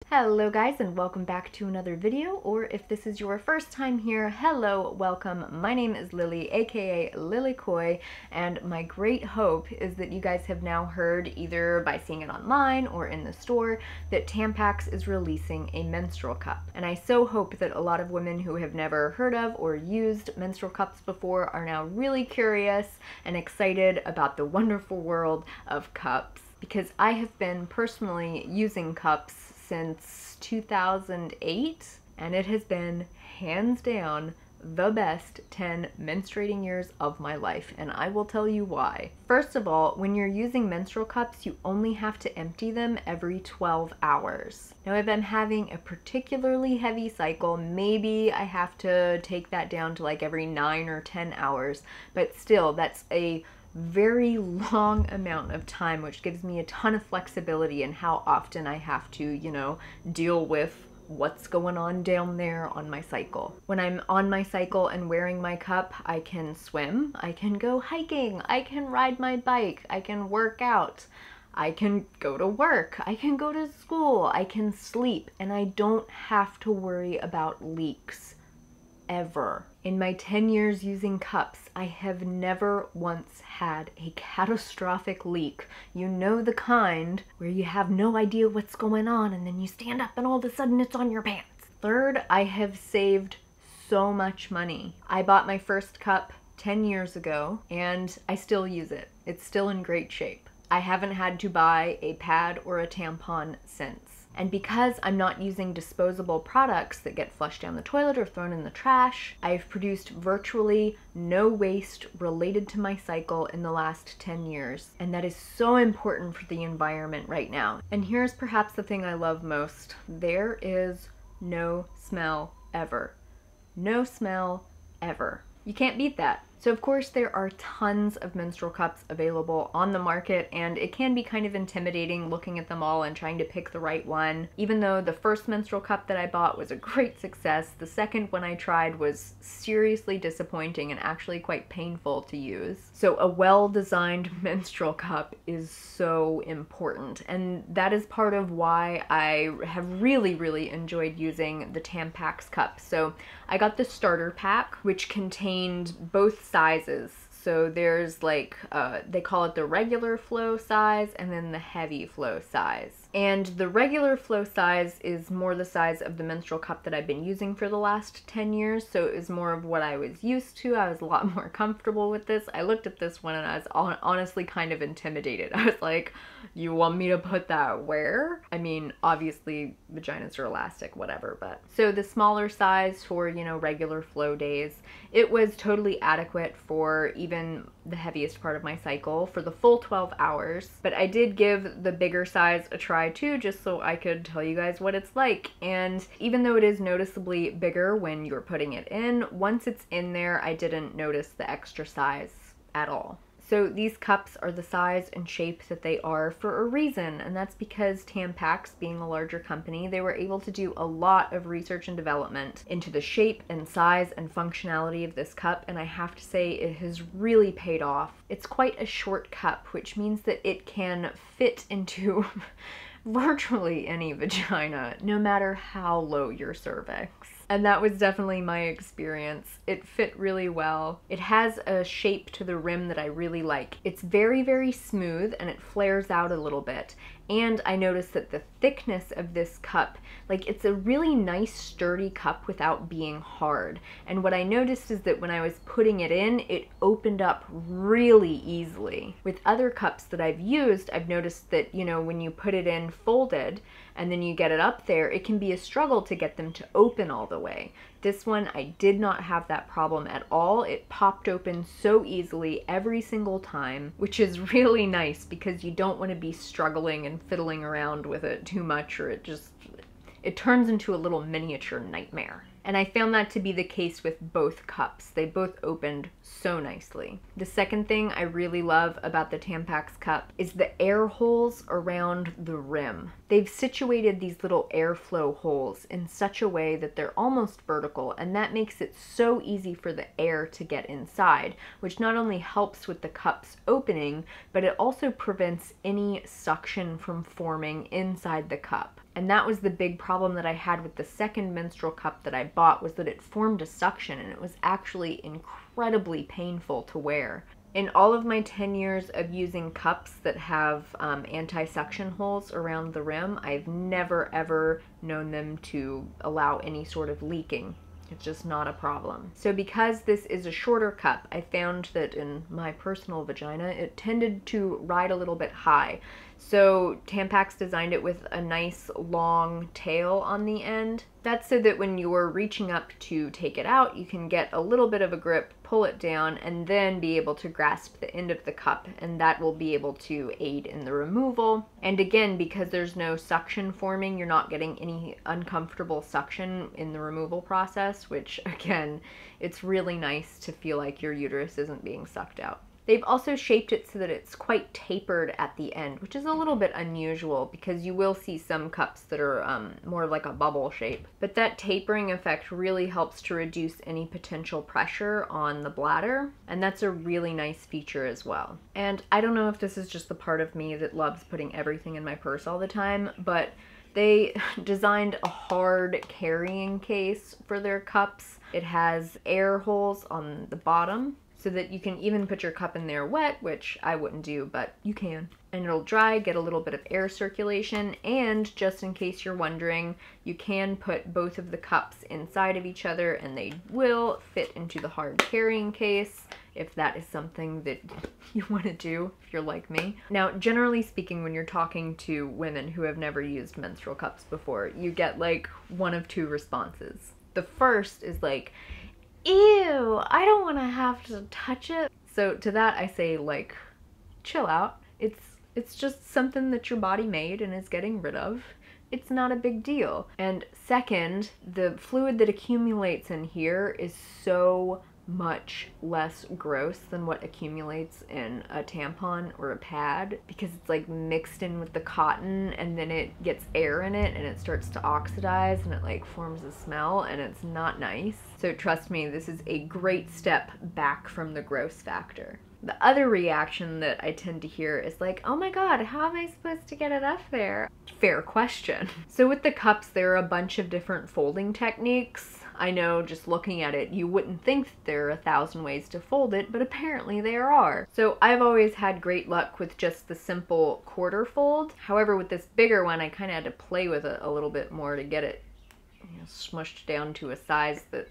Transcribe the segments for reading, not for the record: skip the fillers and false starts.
Hello guys, and welcome back to another video, or if this is your first time here, hello, welcome. My name is Lily, aka lilykoi, and my great hope is that you guys have now heard, either by seeing it online or in the store, that Tampax is releasing a menstrual cup. And I so hope that a lot of women who have never heard of or used menstrual cups before are now really curious and excited about the wonderful world of cups, because I have been personally using cups since 2008, and it has been hands down the best 10 menstruating years of my life, and I will tell you why. First of all, when you're using menstrual cups, you only have to empty them every 12 hours. Now, if I'm having a particularly heavy cycle, maybe I have to take that down to like every 9 or 10 hours, but still, that's a very long amount of time, which gives me a ton of flexibility in how often I have to, deal with what's going on down there on my cycle. When I'm on my cycle and wearing my cup, I can swim, I can go hiking, I can ride my bike, I can work out, I can go to work, I can go to school, I can sleep, and I don't have to worry about leaks. Ever. In my 10 years using cups, I have never once had a catastrophic leak. You know, the kind where you have no idea what's going on and then you stand up and all of a sudden it's on your pants. Third, I have saved so much money. I bought my first cup 10 years ago and I still use it. It's still in great shape. I haven't had to buy a pad or a tampon since. And because I'm not using disposable products that get flushed down the toilet or thrown in the trash, I've produced virtually no waste related to my cycle in the last 10 years. And that is so important for the environment right now. And here's perhaps the thing I love most. There is no smell ever. No smell ever. You can't beat that. So of course there are tons of menstrual cups available on the market, and it can be kind of intimidating looking at them all and trying to pick the right one. Even though the first menstrual cup that I bought was a great success, the second one I tried was seriously disappointing and actually quite painful to use. So a well-designed menstrual cup is so important, and that is part of why I have really enjoyed using the Tampax Cup. So I got the starter pack, which contained both sizes. So there's like, they call it the regular flow size and then the heavy flow size. And the regular flow size is more the size of the menstrual cup that I've been using for the last 10 years. So it was more of what I was used to. I was a lot more comfortable with this. I looked at this one and I was honestly kind of intimidated. I was like, you want me to put that where? I mean, obviously vaginas are elastic, whatever, but. So the smaller size for, regular flow days, it was totally adequate for even the heaviest part of my cycle for the full 12 hours. But I did give the bigger size a try too, just so I could tell you guys what it's like. And even though it is noticeably bigger when you're putting it in, once it's in there, I didn't notice the extra size at all. So these cups are the size and shape that they are for a reason, and that's because Tampax, being a larger company, they were able to do a lot of research and development into the shape and size and functionality of this cup, and I have to say it has really paid off. It's quite a short cup, which means that it can fit into virtually any vagina, no matter how low your cervix. And that was definitely my experience. It fit really well. It has a shape to the rim that I really like. It's very smooth and it flares out a little bit. And I noticed that the thickness of this cup, like, it's a really nice sturdy cup without being hard. And what I noticed is that when I was putting it in, it opened up really easily. With other cups that I've used, I've noticed that, when you put it in folded and then you get it up there, it can be a struggle to get them to open all the way. This one, I did not have that problem at all. It popped open so easily every single time, which is really nice because you don't want to be struggling and fiddling around with it too much, or it turns into a little miniature nightmare. And I found that to be the case with both cups. They both opened so nicely. The second thing I really love about the Tampax cup is the air holes around the rim. They've situated these little airflow holes in such a way that they're almost vertical, and that makes it so easy for the air to get inside, which not only helps with the cup's opening, but it also prevents any suction from forming inside the cup. And that was the big problem that I had with the second menstrual cup that I bought, was that it formed a suction and it was actually incredibly painful to wear. In all of my 10 years of using cups that have anti-suction holes around the rim, I've never ever known them to allow any sort of leaking. It's just not a problem. So because this is a shorter cup, I found that in my personal vagina, it tended to ride a little bit high. So Tampax designed it with a nice long tail on the end. That's so that when you're reaching up to take it out, you can get a little bit of a grip, pull it down, and then be able to grasp the end of the cup, and that will be able to aid in the removal. And again, because there's no suction forming, you're not getting any uncomfortable suction in the removal process, which again, it's really nice to feel like your uterus isn't being sucked out. They've also shaped it so that it's quite tapered at the end, which is a little bit unusual because you will see some cups that are more like a bubble shape. But that tapering effect really helps to reduce any potential pressure on the bladder, and that's a really nice feature as well. And I don't know if this is just the part of me that loves putting everything in my purse all the time, but they designed a hard carrying case for their cups. It has air holes on the bottom, so that you can even put your cup in there wet, which I wouldn't do, but you can. And it'll dry, get a little bit of air circulation, and just in case you're wondering, you can put both of the cups inside of each other and they will fit into the hard carrying case if that is something that you want to do, if you're like me. Now, generally speaking, when you're talking to women who have never used menstrual cups before, you get like one of two responses. The first is like, ew, I don't want to have to touch it. So to that I say, like, chill out. It's just something that your body made and is getting rid of. It's not a big deal. And second, the fluid that accumulates in here is so much less gross than what accumulates in a tampon or a pad, because it's like mixed in with the cotton and then it gets air in it and it starts to oxidize and it like forms a smell and it's not nice. So trust me, this is a great step back from the gross factor. The other reaction that I tend to hear is like, oh my god, how am I supposed to get it up there? Fair question. So with the cups, there are a bunch of different folding techniques. I know, just looking at it, you wouldn't think that there are 1,000 ways to fold it, but apparently there are. So I've always had great luck with just the simple quarter fold. However, with this bigger one, I kind of had to play with it a little bit more to get it, you know, smushed down to a size that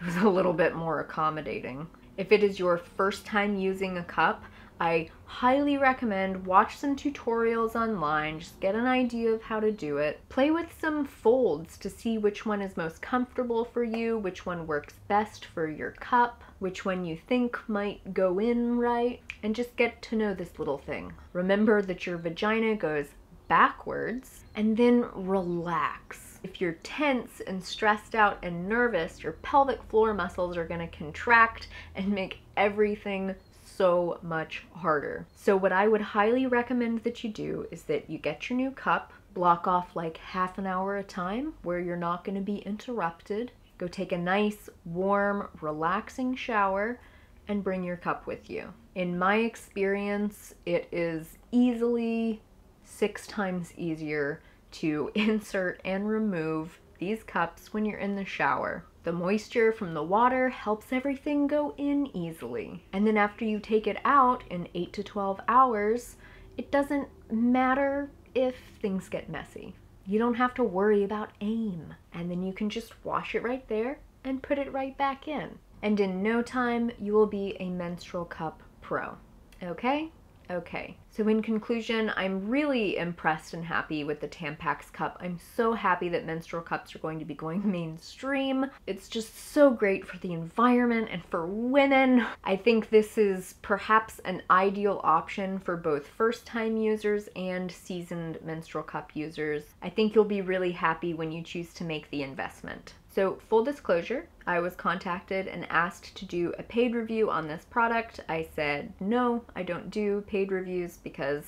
was a little bit more accommodating. If it is your first time using a cup, I highly recommend watch some tutorials online, just get an idea of how to do it. Play with some folds to see which one is most comfortable for you, which one works best for your cup, which one you think might go in right, and just get to know this little thing. Remember that your vagina goes backwards, and then relax. If you're tense and stressed out and nervous, your pelvic floor muscles are going to contract and make everything so much harder. So what I would highly recommend that you do is that you get your new cup, block off like half an hour at a time where you're not going to be interrupted, go take a nice, warm, relaxing shower, and bring your cup with you. In my experience, it is easily 6 times easier to insert and remove these cups when you're in the shower. The moisture from the water helps everything go in easily. And then after you take it out in 8 to 12 hours, it doesn't matter if things get messy. You don't have to worry about aim. And then you can just wash it right there and put it right back in. And in no time, you will be a menstrual cup pro. Okay? Okay, so in conclusion, I'm really impressed and happy with the Tampax Cup. I'm so happy that menstrual cups are going to be going mainstream. It's just so great for the environment and for women. I think this is perhaps an ideal option for both first-time users and seasoned menstrual cup users. I think you'll be really happy when you choose to make the investment. So full disclosure, I was contacted and asked to do a paid review on this product. I said, no, I don't do paid reviews because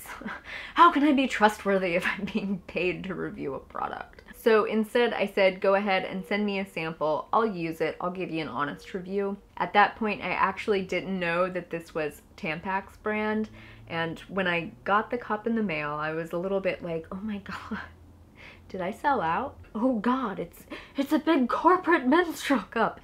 how can I be trustworthy if I'm being paid to review a product? So instead I said, go ahead and send me a sample. I'll use it. I'll give you an honest review. At that point, I actually didn't know that this was Tampax brand. And when I got the cup in the mail, I was a little bit like, oh my God, Did I sell out? Oh God, it's a big corporate menstrual cup.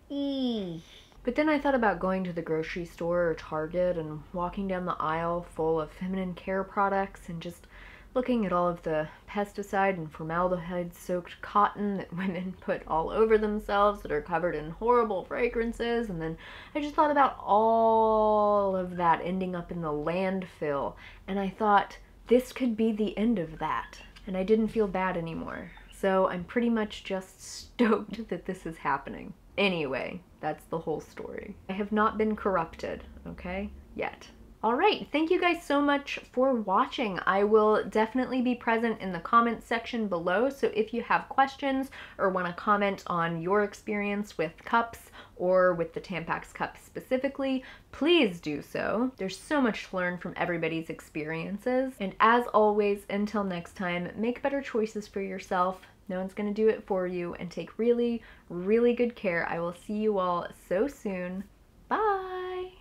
Eee. But then I thought about going to the grocery store or Target and walking down the aisle full of feminine care products and just looking at all of the pesticide and formaldehyde soaked cotton that women put all over themselves that are covered in horrible fragrances. And then I just thought about all of that ending up in the landfill, and I thought this could be the end of that, and I didn't feel bad anymore. So I'm pretty much just stoked that this is happening. Anyway, that's the whole story. I have not been corrupted, okay? Yet. All right, thank you guys so much for watching. I will definitely be present in the comments section below, so if you have questions or want to comment on your experience with cups or with the Tampax Cup specifically, please do so. There's so much to learn from everybody's experiences. And as always, until next time, make better choices for yourself. No one's gonna do it for you, and take really, really good care. I will see you all so soon. Bye.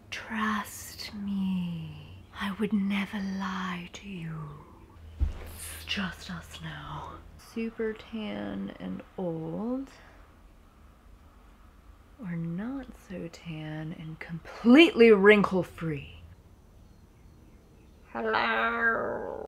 Trust me. I would never lie to you. It's just us now. Super tan and old. Or not so tan and completely wrinkle-free. Hello.